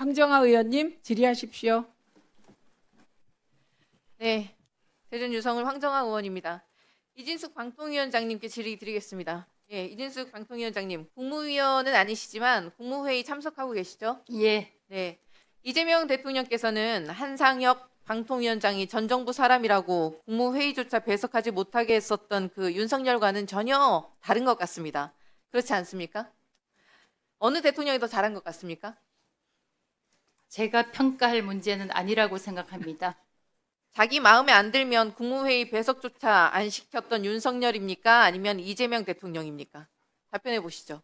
황정아 의원님 질의하십시오. 네, 대전 유성을 황정아 의원입니다. 이진숙 방통위원장님께 질의 드리겠습니다. 예, 이진숙 방통위원장님, 국무위원은 아니시지만 국무회의 참석하고 계시죠? 예. 네, 이재명 대통령께서는 한상혁 방통위원장이 전 정부 사람이라고 국무회의조차 배석하지 못하게 했었던 그 윤석열과는 전혀 다른 것 같습니다. 그렇지 않습니까? 어느 대통령이 더 잘한 것 같습니까? 제가 평가할 문제는 아니라고 생각합니다. 자기 마음에 안 들면 국무회의 배석조차 안 시켰던 윤석열입니까? 아니면 이재명 대통령입니까? 답변해 보시죠.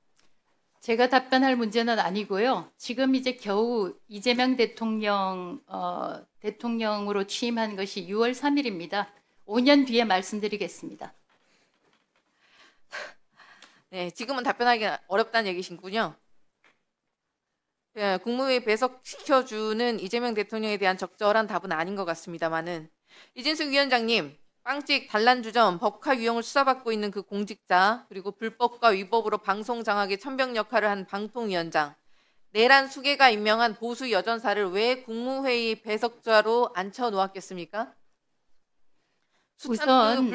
제가 답변할 문제는 아니고요. 지금 이제 겨우 이재명 대통령으로 취임한 것이 6월 3일입니다. 5년 뒤에 말씀드리겠습니다. 네, 지금은 답변하기 어렵다는 얘기신군요. 네, 국무회의 배석시켜주는 이재명 대통령에 대한 적절한 답은 아닌 것 같습니다만은 이진숙 위원장님, 빵찍 단란주점 법화 유형을 수사받고 있는 그 공직자, 그리고 불법과 위법으로 방송 장악의 천병 역할을 한 방통위원장, 내란 수괴가 임명한 보수 여전사를 왜 국무회의 배석자로 앉혀 놓았겠습니까? 우선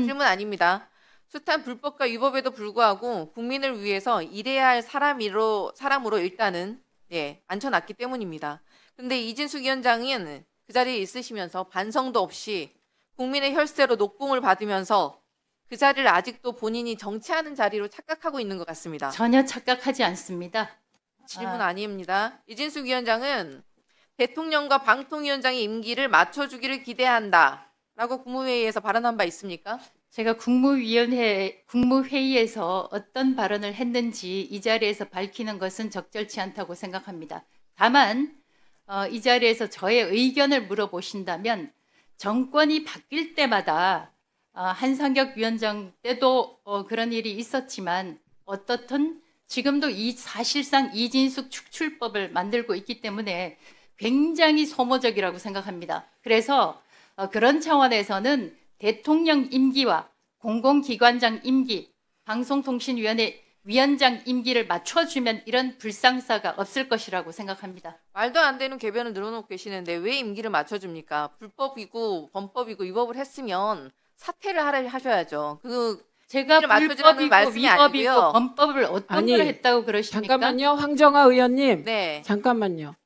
질문 아닙니다. 숱한 불법과 위법에도 불구하고 국민을 위해서 일해야 할 사람으로 일단은 앉혀놨기 때문입니다. 그런데 이진숙 위원장은 그 자리에 있으시면서 반성도 없이 국민의 혈세로 녹봉을 받으면서 그 자리를 아직도 본인이 정치하는 자리로 착각하고 있는 것 같습니다. 전혀 착각하지 않습니다. 질문 아닙니다. 이진숙 위원장은 대통령과 방통위원장의 임기를 맞춰주기를 기대한다라고 국무회의에서 발언한 바 있습니까? 제가 국무회의에서 어떤 발언을 했는지 이 자리에서 밝히는 것은 적절치 않다고 생각합니다. 다만 이 자리에서 저의 의견을 물어보신다면 정권이 바뀔 때마다 한상혁 위원장 때도 그런 일이 있었지만 어떻든 지금도 사실상 이진숙 축출법을 만들고 있기 때문에 굉장히 소모적이라고 생각합니다. 그래서 그런 차원에서는 대통령 임기와 공공기관장 임기, 방송통신위원회 위원장 임기를 맞춰주면 이런 불상사가 없을 것이라고 생각합니다. 말도 안 되는 궤변을 늘어놓고 계시는데 왜 임기를 맞춰줍니까? 불법이고 범법이고 위법을 했으면 사퇴를 하셔야죠. 제가 불법이고 위법이고 범법을 어떤 걸 했다고 그러십니까? 잠깐만요. 황정아 의원님. 네. 잠깐만요.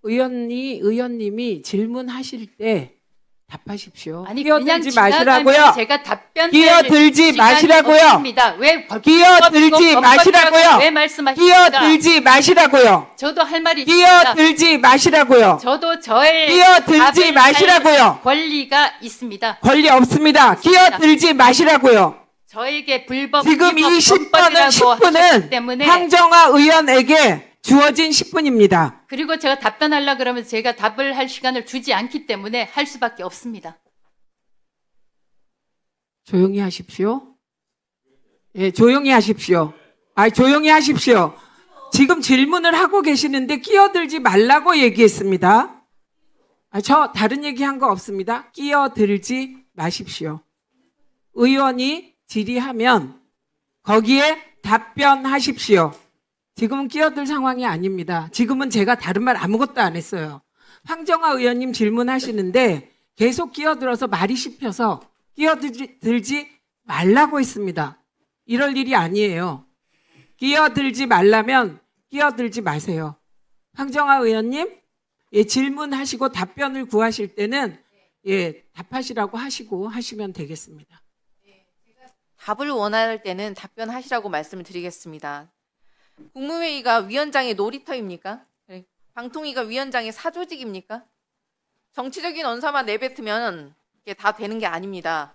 의원님이 질문하실 때 답하십시오. 아니 끼어들지 마시라고요. 제가 답변 끼어들지 마시라고요. 왜 끼어들지 마시라고요. 왜 말씀하십니까? 끼어들지 마시라고요. 저도 할 말이 있습니다. 끼어들지 마시라고요. 저도 저의 끼어들지 마시라고요. 권리가 있습니다. 권리 없습니다. 끼어들지 마시라고요. 저에게 불법 지금 이 10분은 때문에 황정아 의원에게 주어진 10분입니다. 그리고 제가 답변하려고 그러면 제가 답을 할 시간을 주지 않기 때문에 할 수밖에 없습니다. 조용히 하십시오. 예, 조용히 하십시오. 조용히 하십시오. 지금 질문을 하고 계시는데 끼어들지 말라고 얘기했습니다. 저 다른 얘기한 거 없습니다. 끼어들지 마십시오. 의원이 질의하면 거기에 답변하십시오. 지금은 끼어들 상황이 아닙니다. 지금은 제가 다른 말 아무것도 안 했어요. 황정아 의원님 질문하시는데 계속 끼어들어서 말이 씹혀서 끼어들지 말라고 했습니다. 이럴 일이 아니에요. 끼어들지 말라면 끼어들지 마세요. 황정아 의원님, 질문하시고 답변을 구하실 때는 답하시라고 하시고 하시면 되겠습니다. 답을 원할 때는 답변하시라고 말씀을 드리겠습니다. 국무회의가 위원장의 놀이터입니까? 방통위가 위원장의 사조직입니까? 정치적인 언사만 내뱉으면 이게 다 되는 게 아닙니다.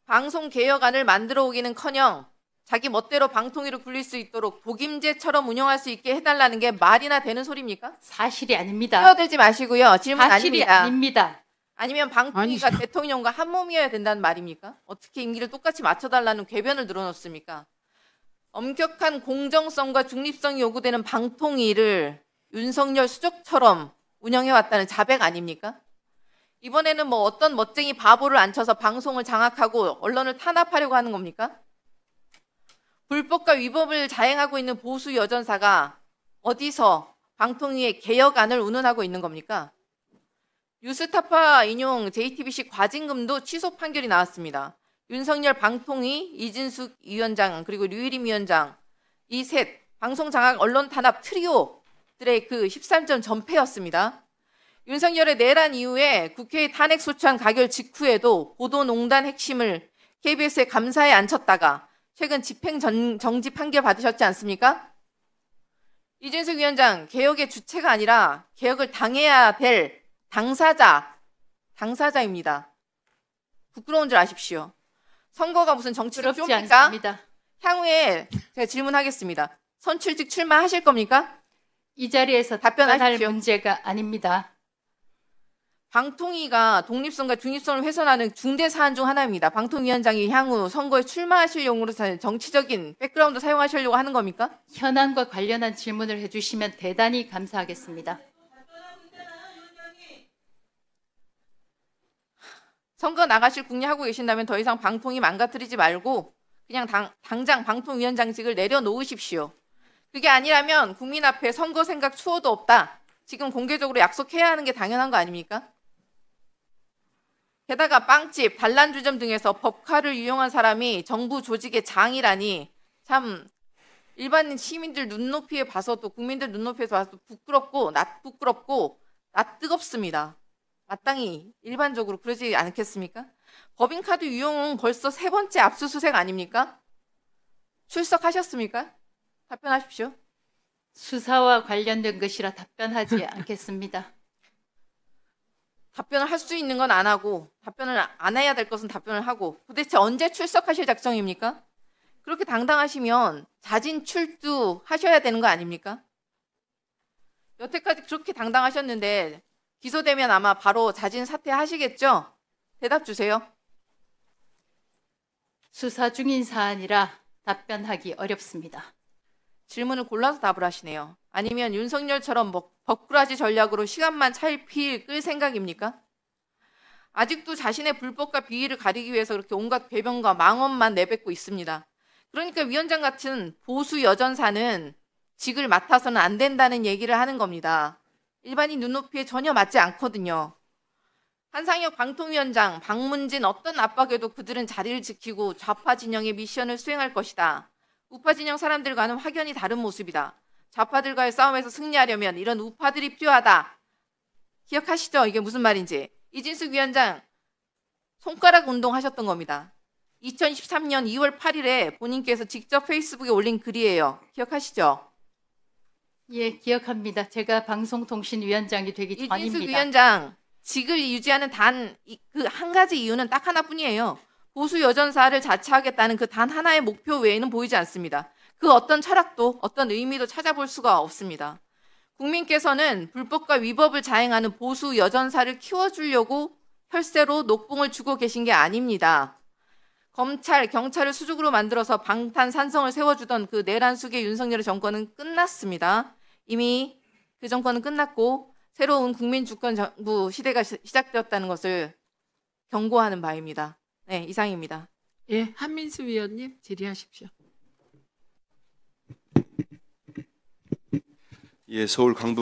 방송개혁안을 만들어 오기는커녕 자기 멋대로 방통위를 굴릴 수 있도록 독임제처럼 운영할 수 있게 해달라는 게 말이나 되는 소리입니까? 사실이 아닙니다. 끼어들지 마시고요. 질문 사실이 아닙니다. 아니면 방통위가 대통령과 한 몸이어야 된다는 말입니까? 어떻게 임기를 똑같이 맞춰달라는 궤변을 늘어놓습니까? 엄격한 공정성과 중립성이 요구되는 방통위를 윤석열 수족처럼 운영해왔다는 자백 아닙니까? 이번에는 어떤 멋쟁이 바보를 앉혀서 방송을 장악하고 언론을 탄압하려고 하는 겁니까? 불법과 위법을 자행하고 있는 보수 여전사가 어디서 방통위의 개혁안을 운운하고 있는 겁니까? 뉴스타파 인용 JTBC 과징금도 취소 판결이 나왔습니다. 윤석열 방통위, 이진숙 위원장 그리고 류일임 위원장 이 셋 방송 장악 언론 탄압 트리오들의 그 13점 전패였습니다. 윤석열의 내란 이후에 국회에 탄핵 소추안 가결 직후에도 보도농단 핵심을 KBS에 감사에 앉혔다가 최근 집행 정지 판결 받으셨지 않습니까? 이진숙 위원장, 개혁의 주체가 아니라 개혁을 당해야 될 당사자입니다. 부끄러운 줄 아십시오. 선거가 무슨 정치적 부럽지 쇼입니까? 않습니다. 향후에 제가 질문하겠습니다. 선출직 출마하실 겁니까? 이 자리에서 답변할 답변하십시오. 문제가 아닙니다. 방통위가 독립성과 중립성을 훼손하는 중대 사안 중 하나입니다. 방통위원장이 향후 선거에 출마하실 용으로 정치적인 백그라운드 사용하시려고 하는 겁니까? 현안과 관련한 질문을 해주시면 대단히 감사하겠습니다. 선거 나가실 궁리하고 계신다면 더 이상 방통위 망가뜨리지 말고 그냥 당장 방통위원장직을 내려놓으십시오. 그게 아니라면 국민 앞에 선거 생각 추호도 없다. 지금 공개적으로 약속해야 하는 게 당연한 거 아닙니까? 게다가 빵집, 단란주점 등에서 법카를 유용한 사람이 정부 조직의 장이라니 참 일반 시민들 눈높이에 봐서도 국민들 눈높이에서 봐서도 부끄럽고 낯뜨겁습니다. 마땅히 일반적으로 그러지 않겠습니까? 법인카드 유용은 벌써 3번째 압수수색 아닙니까? 출석하셨습니까? 답변하십시오. 수사와 관련된 것이라 답변하지 않겠습니다. 답변을 할 수 있는 건 안 하고 답변을 안 해야 될 것은 답변을 하고 도대체 언제 출석하실 작정입니까? 그렇게 당당하시면 자진 출두하셔야 되는 거 아닙니까? 여태까지 그렇게 당당하셨는데 기소되면 아마 바로 자진 사퇴하시겠죠? 대답 주세요. 수사 중인 사안이라 답변하기 어렵습니다. 질문을 골라서 답을 하시네요. 아니면 윤석열처럼 버꾸라지 전략으로 시간만 찰필 끌 생각입니까? 아직도 자신의 불법과 비위를 가리기 위해서 그렇게 온갖 궤변과 망언만 내뱉고 있습니다. 그러니까 위원장 같은 보수 여전사는 직을 맡아서는 안 된다는 얘기를 하는 겁니다. 일반인 눈높이에 전혀 맞지 않거든요. 한상혁 방통위원장, 박문진 어떤 압박에도 그들은 자리를 지키고 좌파 진영의 미션을 수행할 것이다. 우파 진영 사람들과는 확연히 다른 모습이다. 좌파들과의 싸움에서 승리하려면 이런 우파들이 필요하다. 기억하시죠? 이게 무슨 말인지. 이진숙 위원장 손가락 운동하셨던 겁니다. 2013년 2월 8일에 본인께서 직접 페이스북에 올린 글이에요. 기억하시죠? 예, 기억합니다. 제가 방송통신위원장이 되기 전입니다. 이진숙 위원장 직을 유지하는 단 그 한 가지 이유는 딱 하나뿐이에요. 보수 여전사를 자처하겠다는 그 단 하나의 목표 외에는 보이지 않습니다. 그 어떤 철학도 어떤 의미도 찾아볼 수가 없습니다. 국민께서는 불법과 위법을 자행하는 보수 여전사를 키워주려고 혈세로 녹봉을 주고 계신 게 아닙니다. 검찰, 경찰을 수직으로 만들어서 방탄산성을 세워주던 그 내란 속의 윤석열의 정권은 끝났습니다. 이미 그 정권은 끝났고 새로운 국민주권 정부 시대가 시작되었다는 것을 경고하는 바입니다. 네, 이상입니다. 예, 한민수 위원님 질의하십시오. 예, 서울 강북